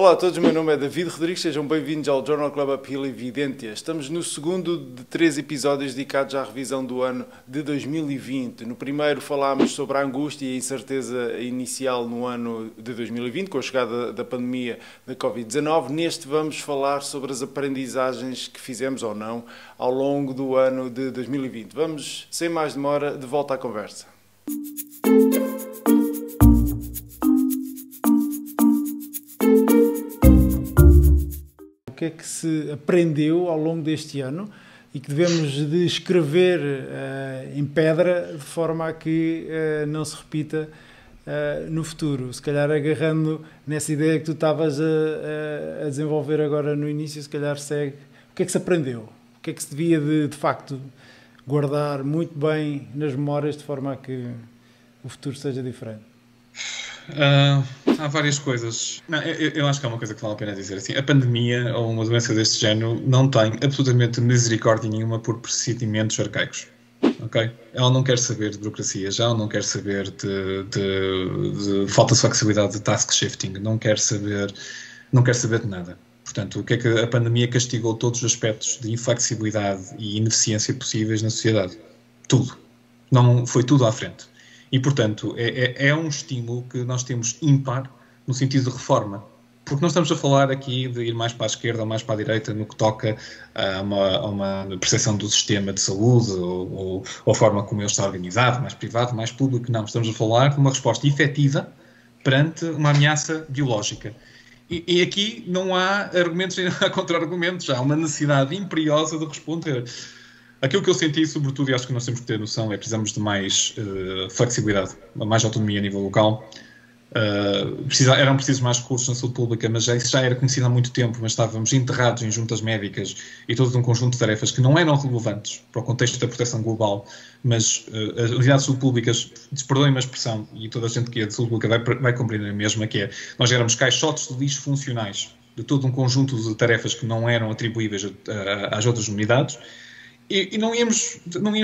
Olá a todos, o meu nome é David Rodrigues, sejam bem-vindos ao Journal Club Uphill Evidência. Estamos no segundo de 3 episódios dedicados à revisão do ano de 2020. No primeiro falámos sobre a angústia e a incerteza inicial no ano de 2020, com a chegada da pandemia da Covid-19. Neste vamos falar sobre as aprendizagens que fizemos ou não ao longo do ano de 2020. Vamos, sem mais demora, de volta à conversa. O que é que se aprendeu ao longo deste ano e que devemos de escrever em pedra de forma a que não se repita no futuro? Se calhar agarrando nessa ideia que tu estavas a desenvolver agora no início, se calhar segue. O que é que se aprendeu? O que é que se devia de facto guardar muito bem nas memórias de forma a que o futuro seja diferente? Há várias coisas. Não, eu acho que há uma coisa que vale a pena dizer. Assim, a pandemia ou uma doença deste género não tem absolutamente misericórdia nenhuma por procedimentos arcaicos. Okay? Ela não quer saber de burocracia, já não quer saber de falta de flexibilidade, de task shifting, não quer saber de nada. Portanto, o que é que a pandemia castigou? Todos os aspectos de inflexibilidade e ineficiência possíveis na sociedade. Tudo. Não, foi tudo à frente. E, portanto, é um estímulo que nós temos ímpar no sentido de reforma. Porque não estamos a falar aqui de ir mais para a esquerda ou mais para a direita no que toca a uma percepção do sistema de saúde ou a forma como ele está organizado, mais privado, mais público. Não, estamos a falar de uma resposta efetiva perante uma ameaça biológica. E aqui não há argumentos nem há contra-argumentos, há uma necessidade imperiosa de responder. Aquilo que eu senti, sobretudo, e acho que nós temos que ter noção, é que precisamos de mais flexibilidade, mais autonomia a nível local. Eram precisos mais recursos na saúde pública, mas isso já era conhecido há muito tempo, mas estávamos enterrados em juntas médicas e todo um conjunto de tarefas que não eram relevantes para o contexto da proteção global, mas as unidades de saúde públicas, perdoem-me a expressão, e toda a gente que é de saúde pública vai compreender a mesma, que é, nós éramos caixotes de lixo funcionais de todo um conjunto de tarefas que não eram atribuíveis às outras unidades, e não íamos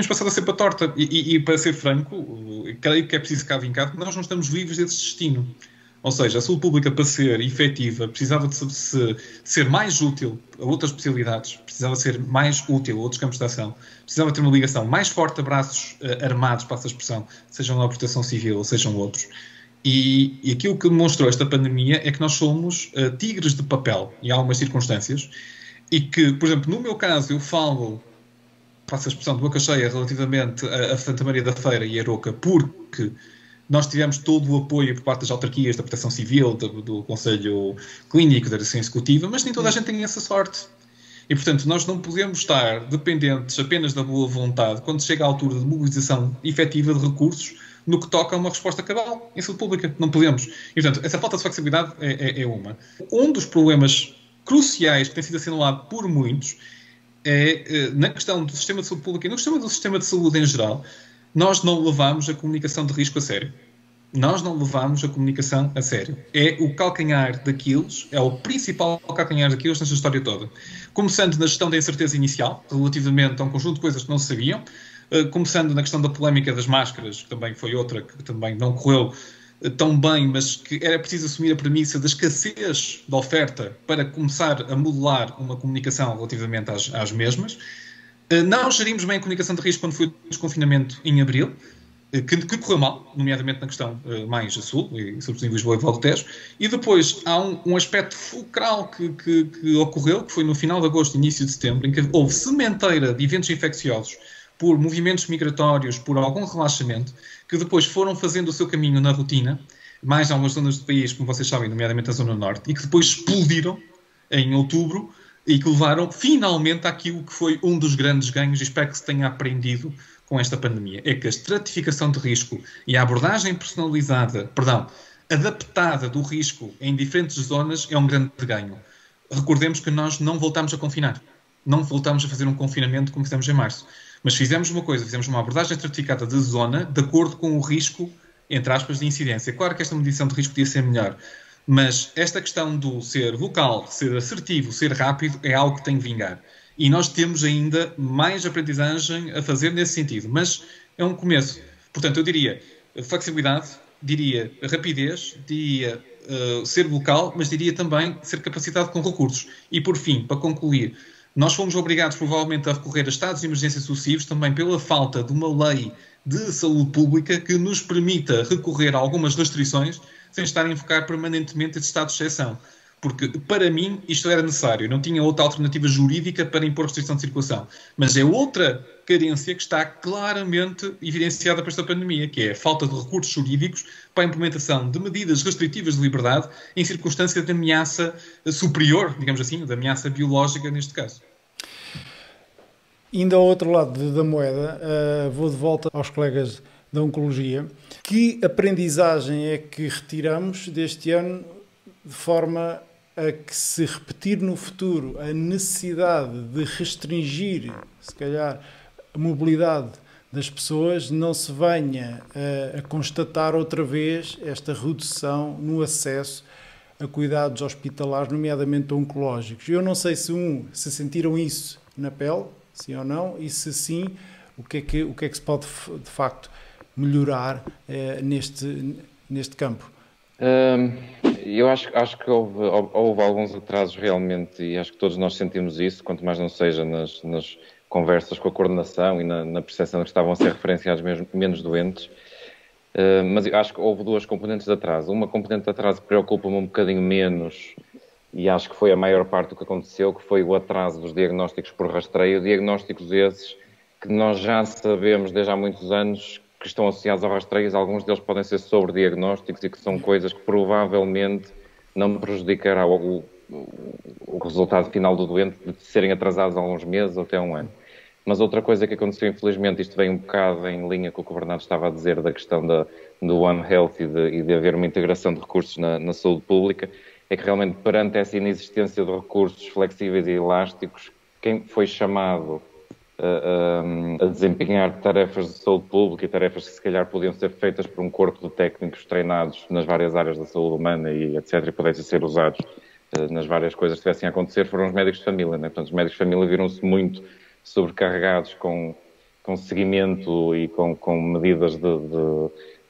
passar a ser para a torta. E para ser franco, creio que é preciso cá vincar que nós não estamos livres desse destino. Ou seja, a saúde pública, para ser efetiva, precisava de ser mais útil a outras especialidades, precisava ser mais útil a outros campos de ação, precisava ter uma ligação mais forte a braços armados, para essa expressão, sejam a proteção civil ou sejam outros. E aquilo que demonstrou esta pandemia é que nós somos tigres de papel, em algumas circunstâncias, e que, por exemplo, no meu caso, eu falo, faço a expressão de boca cheia relativamente a Santa Maria da Feira e a Aroca, porque nós tivemos todo o apoio por parte das autarquias, da Proteção Civil, do Conselho Clínico, da Direção Executiva, mas nem toda a gente tem essa sorte. E, portanto, nós não podemos estar dependentes apenas da boa vontade quando chega à altura de mobilização efetiva de recursos no que toca a uma resposta cabal em saúde pública. Não podemos. E, portanto, essa falta de flexibilidade é uma. Um dos problemas cruciais que tem sido assinalado por muitos na questão do sistema de saúde pública e no questão do sistema de saúde em geral, nós não levamos a comunicação de risco a sério. Nós não levamos a comunicação a sério. É o calcanhar daqueles, é o principal calcanhar daqueles nesta história toda. Começando na gestão da incerteza inicial, relativamente a um conjunto de coisas que não se sabiam, começando na questão da polémica das máscaras, que também foi outra que também não correu tão bem, mas que era preciso assumir a premissa da escassez da oferta para começar a modelar uma comunicação relativamente às mesmas. Não gerimos bem a comunicação de risco quando foi o desconfinamento em abril, que correu mal, nomeadamente na questão mais a sul, e sobretudo em Lisboa e Val do Tejo. E depois há um aspecto fulcral que ocorreu, que foi no final de agosto, início de setembro, em que houve sementeira de eventos infecciosos por movimentos migratórios, por algum relaxamento, que depois foram fazendo o seu caminho na rotina, mais em algumas zonas do país, como vocês sabem, nomeadamente a Zona Norte, e que depois explodiram em outubro e que levaram finalmente àquilo que foi um dos grandes ganhos, e espero que se tenha aprendido com esta pandemia, é que a estratificação de risco e a abordagem adaptada do risco em diferentes zonas é um grande ganho. Recordemos que nós não voltámos a confinar, não voltámos a fazer um confinamento como fizemos em março. Mas fizemos uma coisa, fizemos uma abordagem estratificada de zona de acordo com o risco, entre aspas, de incidência. Claro que esta medição de risco podia ser melhor, mas esta questão do ser local, ser assertivo, ser rápido, é algo que tem que vingar. E nós temos ainda mais aprendizagem a fazer nesse sentido, mas é um começo. Portanto, eu diria flexibilidade, diria rapidez, diria ser local, mas diria também ser capacitado com recursos. E por fim, para concluir, nós fomos obrigados provavelmente a recorrer a estados de emergência sucessivos também pela falta de uma lei de saúde pública que nos permita recorrer a algumas restrições sem estar a invocar permanentemente esse estado de exceção. Porque, para mim, isto era necessário. Não tinha outra alternativa jurídica para impor restrição de circulação. Mas é outra carência que está claramente evidenciada por esta pandemia, que é a falta de recursos jurídicos para a implementação de medidas restritivas de liberdade em circunstância de ameaça superior, digamos assim, de ameaça biológica neste caso. Indo ao outro lado da moeda, vou de volta aos colegas da Oncologia. Que aprendizagem é que retiramos deste ano de forma a que, se repetir no futuro a necessidade de restringir, se calhar, a mobilidade das pessoas, não se venha a constatar outra vez esta redução no acesso a cuidados hospitalares, nomeadamente oncológicos? Eu não sei se sentiram isso na pele, sim ou não, e se sim, o que é que se pode de facto melhorar neste campo? Eu acho que houve alguns atrasos realmente, e acho que todos nós sentimos isso, quanto mais não seja nas conversas com a coordenação e na percepção de que estavam a ser referenciados menos doentes. Mas eu acho que houve duas componentes de atraso. Uma componente de atraso que preocupa-me um bocadinho menos, e acho que foi a maior parte do que aconteceu, que foi o atraso dos diagnósticos por rastreio, diagnósticos esses que nós já sabemos desde há muitos anos que estão associados ao rastreio. Alguns deles podem ser sobrediagnósticos e que são coisas que provavelmente não prejudicarão o resultado final do doente de serem atrasados alguns meses ou até um ano. Mas outra coisa que aconteceu, infelizmente, isto vem um bocado em linha com o que o Bernardo estava a dizer da questão do One Health e de haver uma integração de recursos na saúde pública, é que realmente perante essa inexistência de recursos flexíveis e elásticos, quem foi chamado a desempenhar tarefas de saúde pública e tarefas que se calhar podiam ser feitas por um corpo de técnicos treinados nas várias áreas da saúde humana e etc, e pudessem ser usados nas várias coisas que tivessem a acontecer, foram os médicos de família, né? Portanto, os médicos de família viram-se muito sobrecarregados com seguimento e com medidas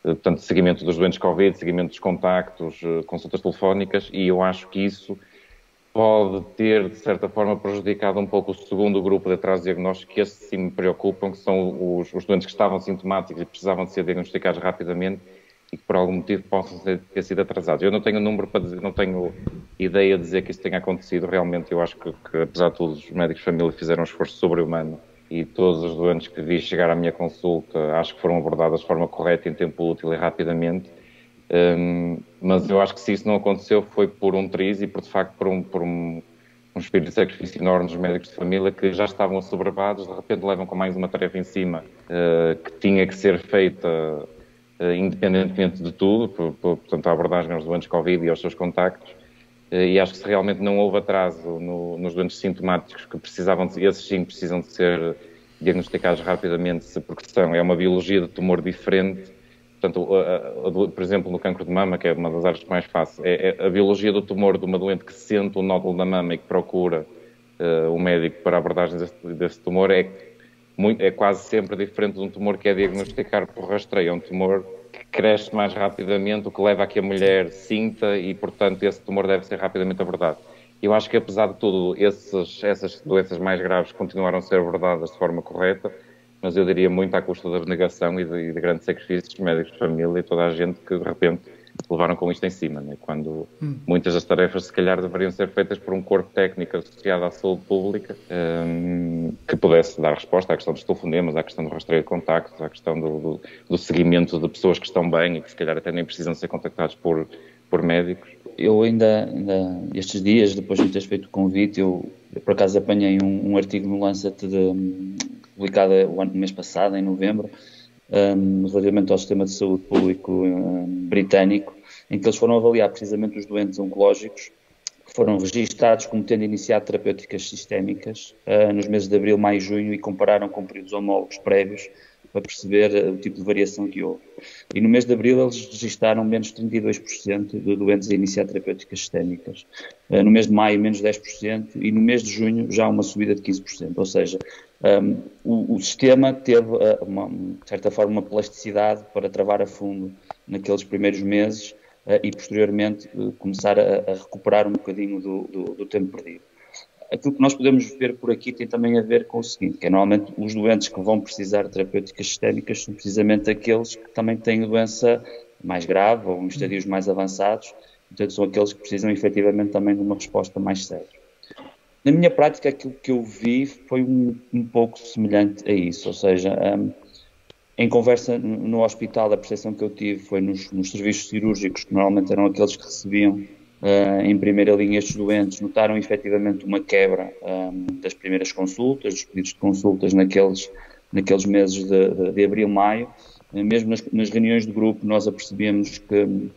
portanto, de seguimento dos doentes Covid, seguimento dos contactos, consultas telefónicas, e eu acho que isso pode ter, de certa forma, prejudicado um pouco o segundo grupo de atraso diagnóstico, que esses sim me preocupam, que são os doentes que estavam sintomáticos e precisavam de ser diagnosticados rapidamente e que por algum motivo possam ter sido atrasados. Eu não tenho número para dizer, não tenho ideia de dizer que isso tenha acontecido. Realmente, eu acho que apesar de tudo, os médicos de família fizeram um esforço sobre-humano e todos os doentes que vi chegar à minha consulta acho que foram abordados de forma correta, em tempo útil e rapidamente. Mas eu acho que se isso não aconteceu foi por um triz e de facto por um espírito de sacrifício enorme dos médicos de família que já estavam assoberbados, de repente levam com mais uma tarefa em cima que tinha que ser feita independentemente de tudo, portanto a abordagem aos doentes Covid e aos seus contactos, e acho que se realmente não houve atraso nos doentes sintomáticos que precisavam esses sim precisam de ser diagnosticados rapidamente, porque é uma biologia de tumor diferente. Portanto, por exemplo, no cancro de mama, que é uma das áreas que mais faço, é a biologia do tumor de uma doente que sente o nódulo da mama e que procura o médico para a abordagem desse tumor é quase sempre diferente de um tumor que é diagnosticar por rastreio. É um tumor que cresce mais rapidamente, o que leva a que a mulher sinta e, portanto, esse tumor deve ser rapidamente abordado. Eu acho que, apesar de tudo, essas doenças mais graves continuaram a ser abordadas de forma correta, mas eu diria muito à custa da abnegação e de grandes sacrifícios dos médicos de família e toda a gente que, de repente, levaram com isto em cima, né? Quando muitas das tarefas, se calhar, deveriam ser feitas por um corpo técnico associado à saúde pública que pudesse dar resposta à questão dos telefonemas, à questão do rastreio de contactos, à questão do seguimento de pessoas que estão bem e que, se calhar, até nem precisam ser contactados por médicos. Eu ainda estes dias, depois de me teres feito o convite, eu por acaso apanhei um artigo no Lancet publicado no mês passado, em novembro, relativamente ao sistema de saúde público britânico, em que eles foram avaliar precisamente os doentes oncológicos que foram registados como tendo iniciado terapêuticas sistémicas nos meses de abril, maio e junho e compararam com períodos homólogos prévios para perceber o tipo de variação que houve. E no mês de abril eles registaram menos 32% de doentes a iniciar terapêuticas sistémicas. No mês de maio, menos 10%, e no mês de junho já uma subida de 15%. Ou seja, o sistema teve, de certa forma, uma plasticidade para travar a fundo naqueles primeiros meses e, posteriormente, começar a recuperar um bocadinho do tempo perdido. Aquilo que nós podemos ver por aqui tem também a ver com o seguinte, que é normalmente os doentes que vão precisar de terapêuticas sistémicas são precisamente aqueles que também têm doença mais grave ou em estadios mais avançados, portanto são aqueles que precisam efetivamente também de uma resposta mais séria. Na minha prática, aquilo que eu vi foi um pouco semelhante a isso, ou seja, em conversa no hospital, a percepção que eu tive foi nos serviços cirúrgicos, que normalmente eram aqueles que recebiam em primeira linha estes doentes, notaram efetivamente uma quebra das primeiras consultas, dos pedidos de consultas naqueles meses de abril, maio. Mesmo nas reuniões de grupo nós apercebemos que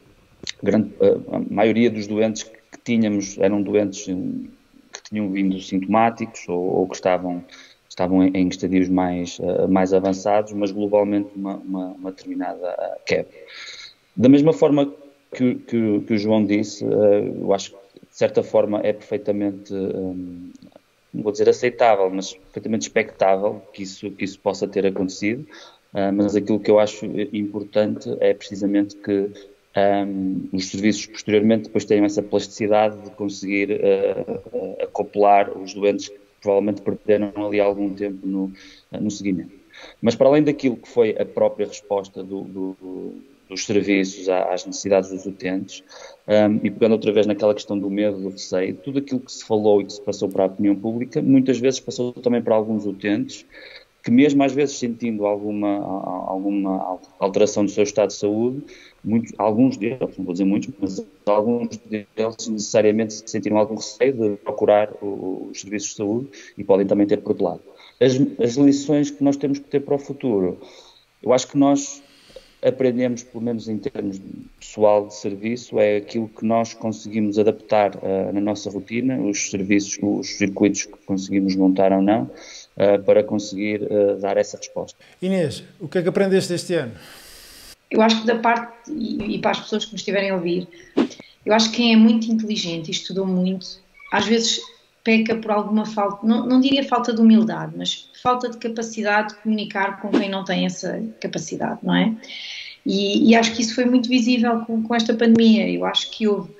a maioria dos doentes que tínhamos eram doentes que tinham vindo sintomáticos ou que estavam em estadios mais avançados, mas globalmente uma determinada quebra. Da mesma forma que o João disse, eu acho que de certa forma é perfeitamente, não vou dizer aceitável, mas perfeitamente expectável que isso possa ter acontecido, mas aquilo que eu acho importante é precisamente que os serviços posteriormente depois tenham essa plasticidade de conseguir acoplar os doentes que provavelmente perderam ali algum tempo no seguimento. Mas para além daquilo que foi a própria resposta dos serviços às necessidades dos utentes, e pegando outra vez naquela questão do medo, do receio, tudo aquilo que se falou e que se passou para a opinião pública, muitas vezes passou também para alguns utentes, que mesmo às vezes sentindo alguma alteração do seu estado de saúde, alguns deles, não vou dizer muitos, mas alguns deles necessariamente sentiram algum receio de procurar os serviços de saúde e podem também ter por outro lado. As lições que nós temos que ter para o futuro, eu acho que nós aprendemos, pelo menos em termos pessoal de serviço, é aquilo que nós conseguimos adaptar na nossa rotina, os serviços, os circuitos que conseguimos montar ou não, para conseguir dar essa resposta. Inês, o que é que aprendeste este ano? Eu acho que da parte, e para as pessoas que me estiverem a ouvir, eu acho que quem é muito inteligente e estudou muito, às vezes peca por alguma falta, não diria falta de humildade, mas falta de capacidade de comunicar com quem não tem essa capacidade, não é? E acho que isso foi muito visível com esta pandemia. Eu acho que houve,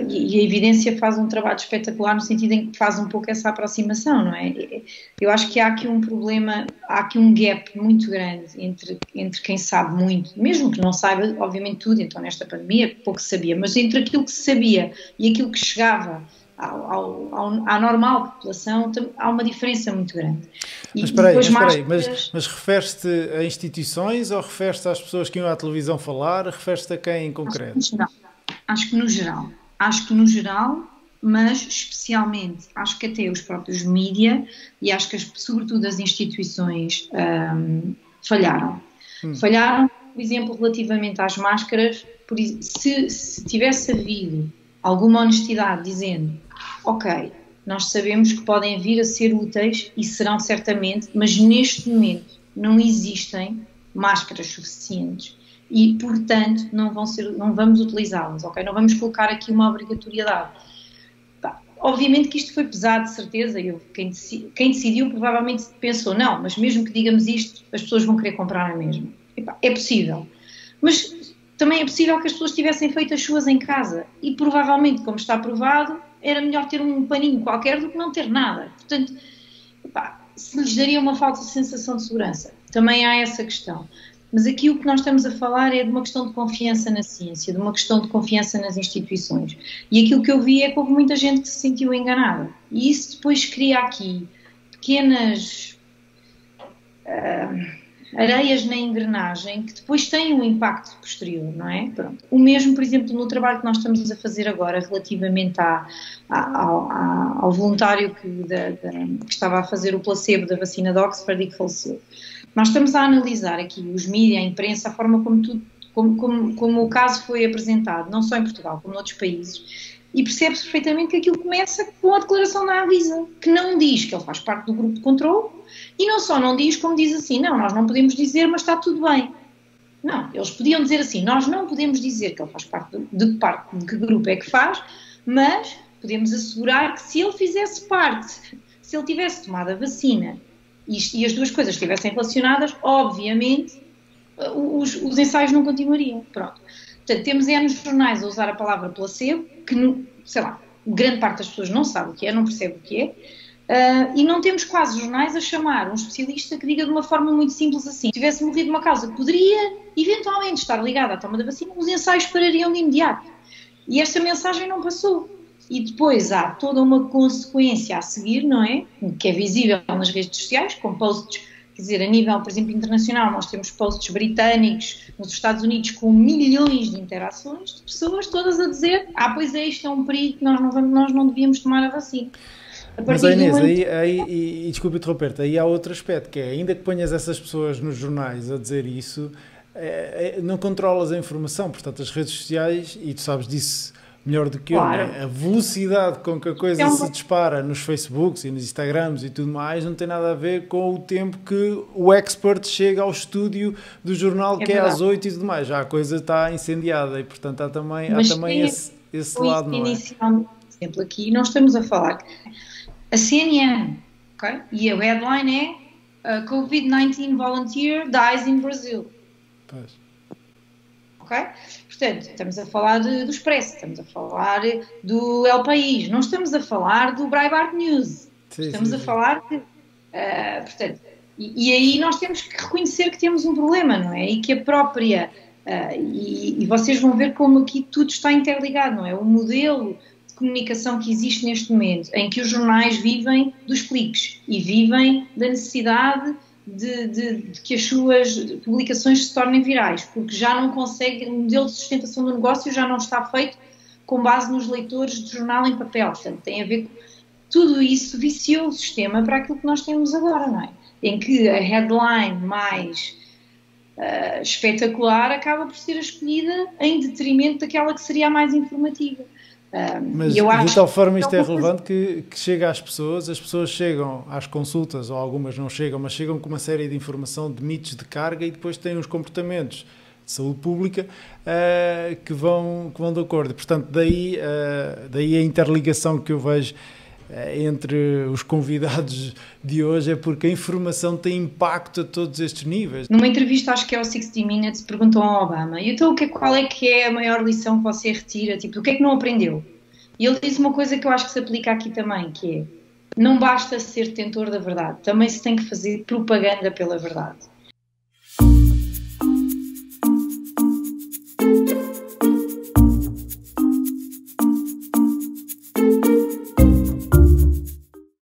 e a evidência faz um trabalho espetacular no sentido em que faz um pouco essa aproximação, não é? Eu acho que há aqui um problema, há aqui um gap muito grande entre quem sabe muito, mesmo que não saiba, obviamente, tudo, então nesta pandemia pouco se sabia, mas entre aquilo que se sabia e aquilo que chegava à normal população, há uma diferença muito grande. Mas espera aí, mas referes-te a instituições ou referes-te às pessoas que iam à televisão falar? Referes-te a quem em concreto? Acho que no geral, mas especialmente, acho que até os próprios mídia e acho que sobretudo as instituições falharam. Falharam, por exemplo, relativamente às máscaras, se tivesse havido alguma honestidade dizendo, ok, nós sabemos que podem vir a ser úteis e serão certamente, mas neste momento não existem máscaras suficientes e, portanto, não vamos utilizá-las, ok? Não vamos colocar aqui uma obrigatoriedade. Obviamente que isto foi pesado, de certeza, quem decidiu provavelmente pensou, não, mas mesmo que digamos isto, as pessoas vão querer comprar a mesma. É possível. Mas também é possível que as pessoas tivessem feito as suas em casa e provavelmente, como está provado, era melhor ter um paninho qualquer do que não ter nada. Portanto, se lhes daria uma falsa sensação de segurança. Também há essa questão. Mas aqui o que nós estamos a falar é de uma questão de confiança na ciência, de uma questão de confiança nas instituições. E aquilo que eu vi é que houve muita gente que se sentiu enganada. E isso depois cria aqui pequenas areias na engrenagem que depois têm um impacto posterior, não é? Pronto. O mesmo, por exemplo, no trabalho que nós estamos a fazer agora relativamente ao voluntário que estava a fazer o placebo da vacina de Oxford e que faleceu. Nós estamos a analisar aqui os mídias, a imprensa, a forma como o caso foi apresentado, não só em Portugal, como noutros países, e percebe-se perfeitamente que aquilo começa com a declaração da Avisa, que não diz que ele faz parte do grupo de controle, e não só não diz, como diz assim, não, nós não podemos dizer, mas está tudo bem. Não, eles podiam dizer assim, nós não podemos dizer que ele faz parte de que grupo é que faz, mas podemos assegurar que se ele fizesse parte, se ele tivesse tomado a vacina e as duas coisas estivessem relacionadas, obviamente os ensaios não continuariam. Pronto. Portanto, temos nos jornais a usar a palavra placebo, que, sei lá, grande parte das pessoas não sabe o que é, não percebe o que é, e não temos quase jornais a chamar um especialista que diga de uma forma muito simples assim, se tivesse morrido uma causa que poderia eventualmente estar ligada à toma da vacina, os ensaios parariam de imediato. E esta mensagem não passou. E depois há toda uma consequência a seguir, não é? Que é visível nas redes sociais, com posts, quer dizer, a nível, por exemplo, internacional, nós temos posts britânicos nos Estados Unidos com milhões de interações de pessoas todas a dizer, pois é, isto é um perigo, nós não devíamos tomar a vacina. Mas Inês, aí desculpa interromper-te, aí há outro aspecto, que é, ainda que ponhas essas pessoas nos jornais a dizer isso, não controlas a informação, portanto as redes sociais, e tu sabes disso melhor do que eu, né? A velocidade com que a coisa se dispara nos Facebooks e nos Instagrams e tudo mais não tem nada a ver com o tempo que o expert chega ao estúdio do jornal, que é às 8 e tudo mais. Já a coisa está incendiada e, portanto, há também esse lado, não é? Inicialmente, por exemplo, aqui nós estamos a falar a CNN, okay? E a headline é COVID-19 volunteer dies in Brazil. Pois. Okay? Portanto, estamos a falar do Expresso, estamos a falar do El País, não estamos a falar do Breitbart News, estamos a falar de... portanto, e aí nós temos que reconhecer que temos um problema, não é? E que a própria... e vocês vão ver como aqui tudo está interligado, não é? O modelo de comunicação que existe neste momento, em que os jornais vivem dos cliques e vivem da necessidade de que as suas publicações se tornem virais, porque já não consegue, o modelo de sustentação do negócio já não está feito com base nos leitores de jornal em papel, portanto tem a ver com tudo isso, viciou o sistema para aquilo que nós temos agora, não é? Em que a headline mais espetacular acaba por ser a escolhida em detrimento daquela que seria a mais informativa. Mas de tal forma isto é relevante que chega às pessoas, as pessoas chegam às consultas, ou algumas não chegam, mas chegam com uma série de informação, de mitos de carga, e depois têm os comportamentos de saúde pública que vão de acordo. Portanto, daí a interligação que eu vejo entre os convidados de hoje, é porque a informação tem impacto a todos estes níveis. Numa entrevista, acho que é o 60 Minutes, perguntou ao Obama, e então qual é que é a maior lição que você retira, tipo, o que é que não aprendeu? E ele disse uma coisa que eu acho que se aplica aqui também, que é, não basta ser detentor da verdade, também se tem que fazer propaganda pela verdade.